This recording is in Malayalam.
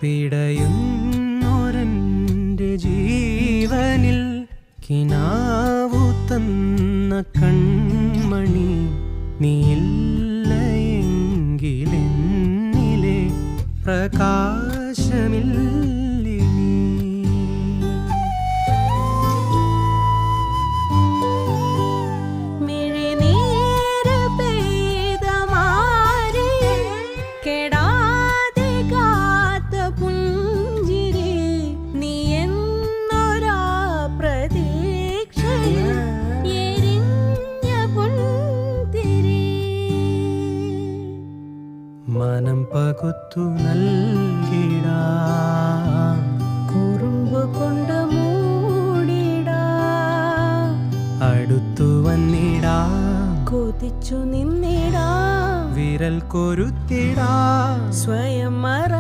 പിടയുന്നൊരെൻ്റെ ജീവനിൽ കിനാവു തന്ന കൺമണി നീയില്ലയെങ്കിലെന്നിലെ പ്രകാശമില്ലേ നീ. മനം പകുത്തു നൽകിടാ, കുറുമ്പ് കൊണ്ട് മൂടിടാ, അടുത്തു വന്നിടാ, കൊതിച്ചു നിന്നിടാ, വിരൽ കൊരുത്തിടാ, സ്വയം മറ